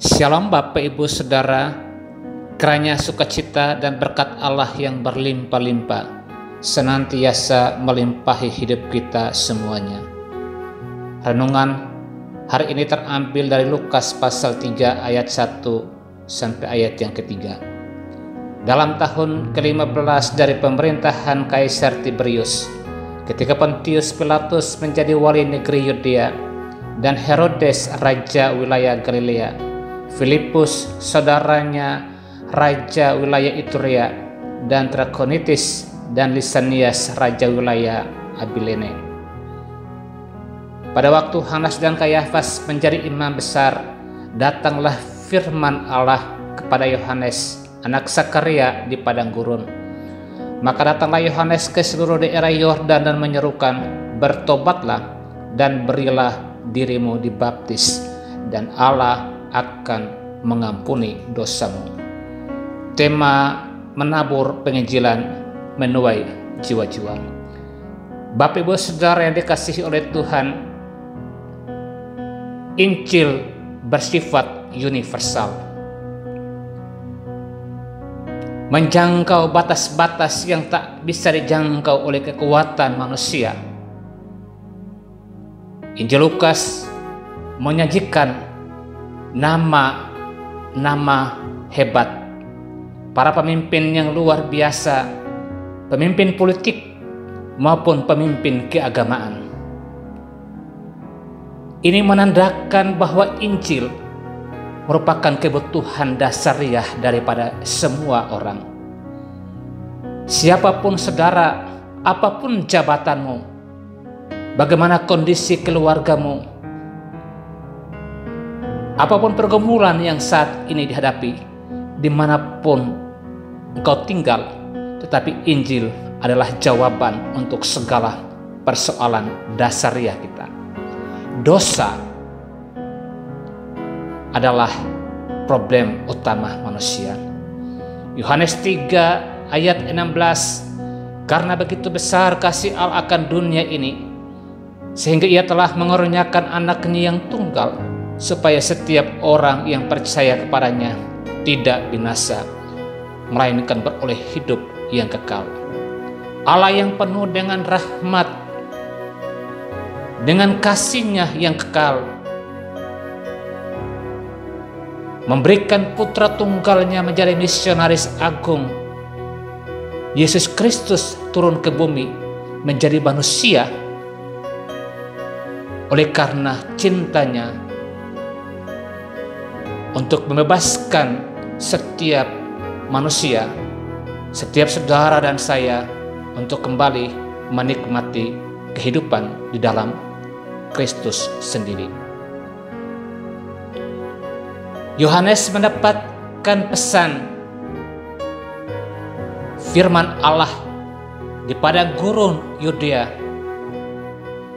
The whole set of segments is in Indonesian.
Shalom Bapak Ibu Saudara, kiranya sukacita dan berkat Allah yang berlimpah-limpah senantiasa melimpahi hidup kita semuanya. Renungan hari ini terambil dari Lukas pasal 3 ayat 1 sampai ayat yang ketiga. Dalam tahun ke-15 dari pemerintahan Kaisar Tiberius, ketika Pontius Pilatus menjadi wali negeri Yudea dan Herodes raja wilayah Galilea, Filipus saudaranya raja wilayah Iturea, dan Trakonitis dan Lisanias raja wilayah Abilene. Pada waktu Hanas dan Kayafas menjadi imam besar, datanglah firman Allah kepada Yohanes anak Sakaria di padang gurun. Maka datanglah Yohanes ke seluruh daerah Yordan dan menyerukan, "Bertobatlah dan berilah dirimu dibaptis, dan Allah akan mengampuni dosamu." Tema menabur penginjilan menuai jiwa-jiwa. Bapak Ibu Saudara yang dikasihi oleh Tuhan, Injil bersifat universal, menjangkau batas-batas yang tak bisa dijangkau oleh kekuatan manusia. Injil Lukas menyajikan nama hebat para pemimpin yang luar biasa, pemimpin politik maupun pemimpin keagamaan. Ini menandakan bahwa Injil merupakan kebutuhan dasariah daripada semua orang. Siapapun saudara, apapun jabatanmu, bagaimana kondisi keluargamu, apapun pergumulan yang saat ini dihadapi, dimanapun engkau tinggal, tetapi Injil adalah jawaban untuk segala persoalan dasariah kita. Dosa adalah problem utama manusia. Yohanes 3 ayat 16, "Karena begitu besar kasih Allah akan dunia ini, sehingga ia telah mengaruniakan anaknya yang tunggal, supaya setiap orang yang percaya kepadanya tidak binasa, melainkan beroleh hidup yang kekal." Allah yang penuh dengan rahmat, dengan kasih-Nya yang kekal, memberikan putra tunggalnya menjadi misionaris agung. Yesus Kristus turun ke bumi menjadi manusia oleh karena cintanya untuk membebaskan setiap manusia, setiap saudara dan saya, untuk kembali menikmati kehidupan di dalam Kristus sendiri. Yohanes mendapatkan pesan firman Allah di padang gurun Yudea,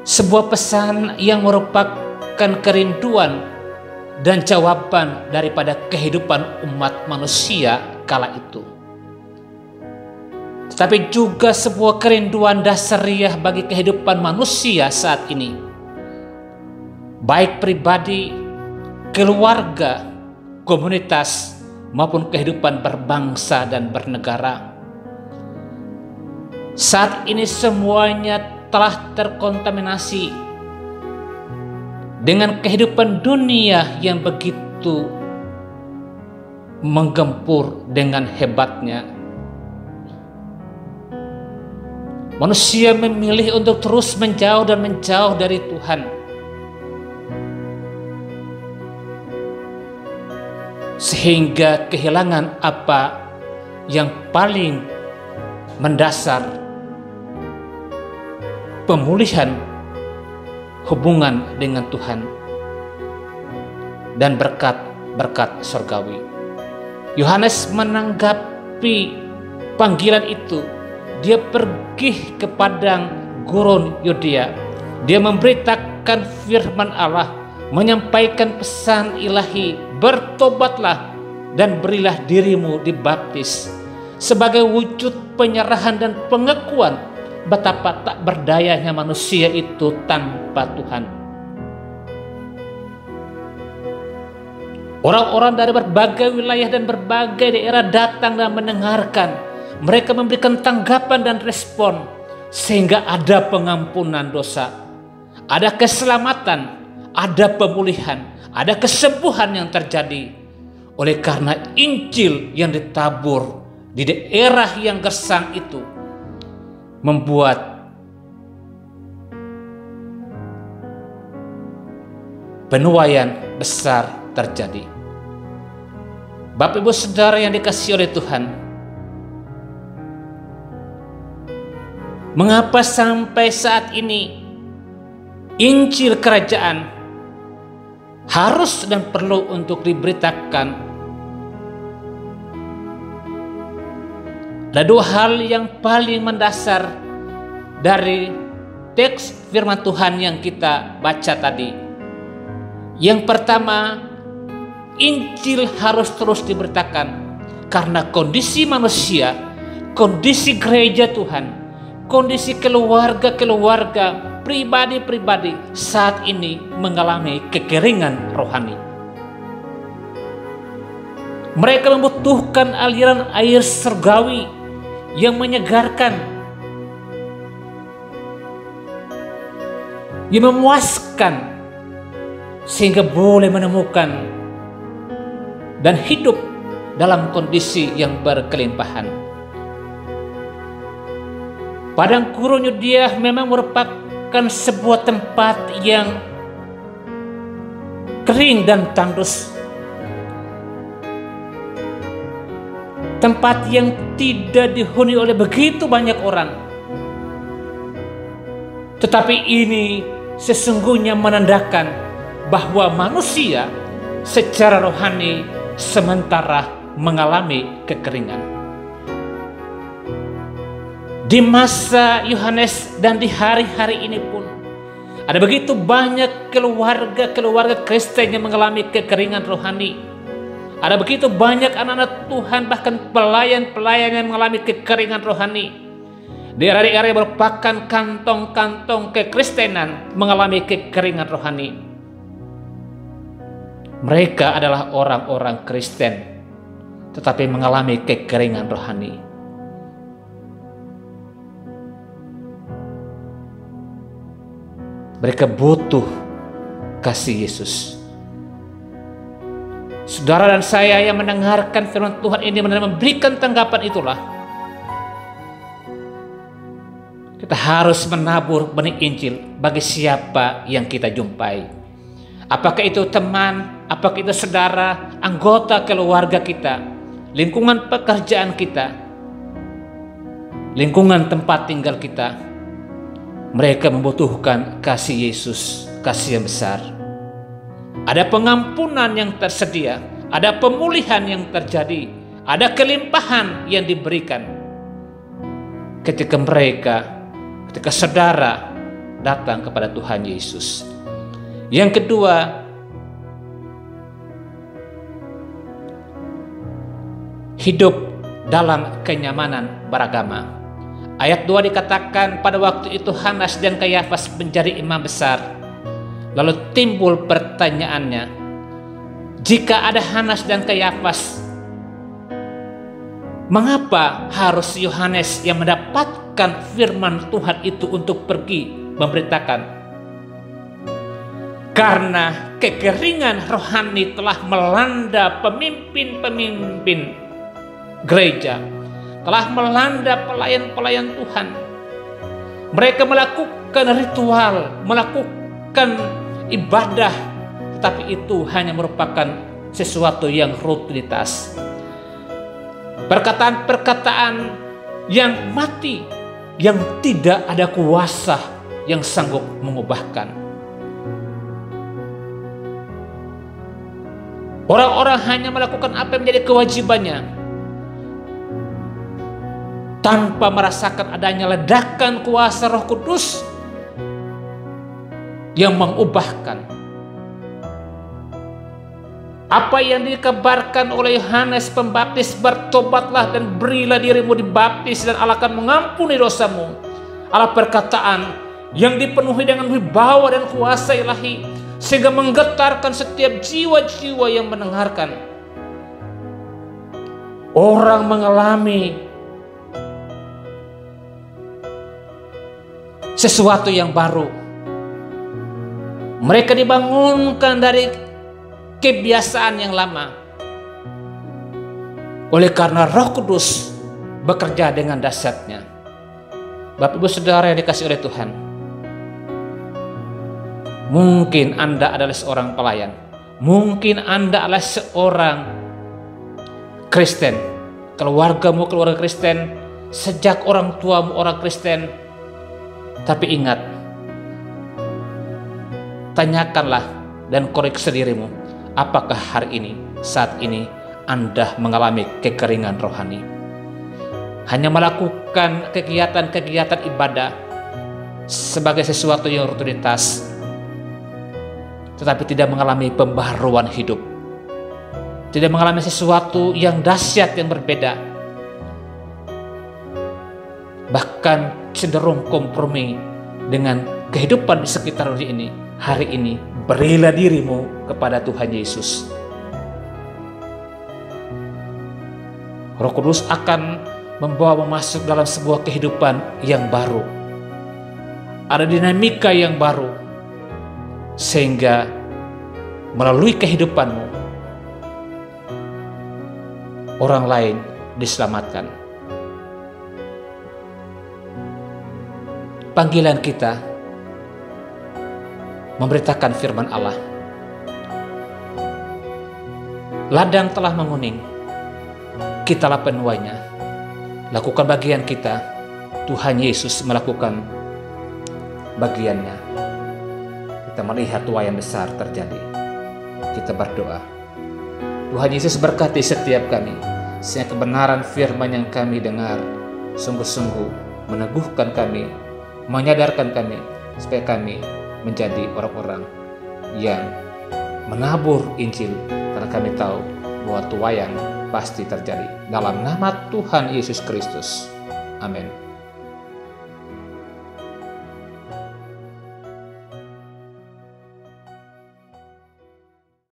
sebuah pesan yang merupakan kerinduan dan jawaban daripada kehidupan umat manusia kala itu, tetapi juga sebuah kerinduan dasariah bagi kehidupan manusia saat ini, baik pribadi, keluarga, komunitas, maupun kehidupan berbangsa dan bernegara. Saat ini semuanya telah terkontaminasi dengan kehidupan dunia yang begitu menggempur dengan hebatnya. Manusia memilih untuk terus menjauh dan menjauh dari Tuhan, sehingga kehilangan apa yang paling mendasar, pemulihan hubungan dengan Tuhan dan berkat-berkat surgawi. Yohanes menanggapi panggilan itu. Dia pergi ke padang gurun Yudea. Dia memberitakan firman Allah, menyampaikan pesan ilahi, "Bertobatlah dan berilah dirimu dibaptis," sebagai wujud penyerahan dan pengakuan betapa tak berdayanya manusia itu tanpa Tuhan. Orang-orang dari berbagai wilayah dan berbagai daerah datang dan mendengarkan. Mereka memberikan tanggapan dan respon sehingga ada pengampunan dosa, ada keselamatan, ada pemulihan, ada kesembuhan yang terjadi oleh karena Injil yang ditabur di daerah yang gersang itu membuat penuaian besar terjadi. Bapak Ibu Saudara yang dikasihi oleh Tuhan, mengapa sampai saat ini Injil Kerajaan harus dan perlu untuk diberitakan? Ada dua hal yang paling mendasar dari teks firman Tuhan yang kita baca tadi. Yang pertama, Injil harus terus diberitakan karena kondisi manusia, kondisi gereja Tuhan, kondisi keluarga-keluarga, pribadi-pribadi saat ini mengalami kekeringan rohani. Mereka membutuhkan aliran air surgawi yang menyegarkan, yang memuaskan, sehingga boleh menemukan dan hidup dalam kondisi yang berkelimpahan. Padang gurun Yudea memang merupakan sebuah tempat yang kering dan tandus, tempat yang tidak dihuni oleh begitu banyak orang. Tetapi ini sesungguhnya menandakan bahwa manusia secara rohani sementara mengalami kekeringan. Di masa Yohanes dan di hari-hari ini pun ada begitu banyak keluarga-keluarga Kristen yang mengalami kekeringan rohani. Ada begitu banyak anak-anak Tuhan, bahkan pelayan-pelayan yang mengalami kekeringan rohani. Daerah-daerah yang merupakan kantong-kantong kekristenan mengalami kekeringan rohani. Mereka adalah orang-orang Kristen, tetapi mengalami kekeringan rohani. Mereka butuh kasih Yesus. Saudara dan saya yang mendengarkan firman Tuhan ini memberikan tanggapan itulah. Kita harus menabur benih Injil bagi siapa yang kita jumpai. Apakah itu teman, apakah itu saudara, anggota keluarga kita, lingkungan pekerjaan kita, lingkungan tempat tinggal kita. Mereka membutuhkan kasih Yesus, kasih yang besar. Ada pengampunan yang tersedia, ada pemulihan yang terjadi, ada kelimpahan yang diberikan ketika saudara datang kepada Tuhan Yesus. Yang kedua, hidup dalam kenyamanan beragama. Ayat 2 dikatakan pada waktu itu Hanas dan Kayafas menjadi imam besar. Lalu timbul pertanyaannya, jika ada Hanas dan Kayafas, mengapa harus Yohanes yang mendapatkan firman Tuhan itu untuk pergi memberitakan? Karena kekeringan rohani telah melanda pemimpin-pemimpin gereja, telah melanda pelayan-pelayan Tuhan. Mereka melakukan ritual, melakukan ibadah, tetapi itu hanya merupakan sesuatu yang rutinitas. Perkataan-perkataan yang mati, yang tidak ada kuasa yang sanggup mengubahkan. Orang-orang hanya melakukan apa yang menjadi kewajibannya tanpa merasakan adanya ledakan kuasa Roh Kudus yang mengubahkan. Apa yang dikabarkan oleh Yohanes Pembaptis, bertobatlah dan berilah dirimu dibaptis dan Allah akan mengampuni dosamu, adalah perkataan yang dipenuhi dengan wibawa dan kuasa ilahi, sehingga menggetarkan setiap jiwa-jiwa yang mendengarkan. Orang mengalami sesuatu yang baru. Mereka dibangunkan dari kebiasaan yang lama. Oleh karena Roh Kudus bekerja dengan dahsyatnya. Bapak Ibu Saudara yang dikasihi oleh Tuhan, mungkin Anda adalah seorang pelayan, mungkin Anda adalah seorang Kristen, keluargamu keluarga Kristen, sejak orang tuamu orang Kristen. Tapi ingat, tanyakanlah dan koreksi dirimu, apakah hari ini, saat ini Anda mengalami kekeringan rohani? Hanya melakukan kegiatan-kegiatan ibadah sebagai sesuatu yang rutinitas, tetapi tidak mengalami pembaharuan hidup, tidak mengalami sesuatu yang dahsyat yang berbeda, bahkan cenderung kompromi dengan kehidupan di sekitar ini. Hari ini berilah dirimu kepada Tuhan Yesus. Roh Kudus akan membawa masuk dalam sebuah kehidupan yang baru. Ada dinamika yang baru, sehingga melalui kehidupanmu orang lain diselamatkan. Panggilan kita memberitakan firman Allah. Ladang telah menguning, kitalah penuainya. Lakukan bagian kita, Tuhan Yesus melakukan bagiannya. Kita melihat tuaian besar terjadi. Kita berdoa. Tuhan Yesus berkati setiap kami, sehingga kebenaran firman yang kami dengar sungguh-sungguh meneguhkan kami, menyadarkan kami, supaya kami menjadi orang-orang yang menabur Injil, karena kami tahu bahwa tuaian pasti terjadi. Dalam nama Tuhan Yesus Kristus. Amin.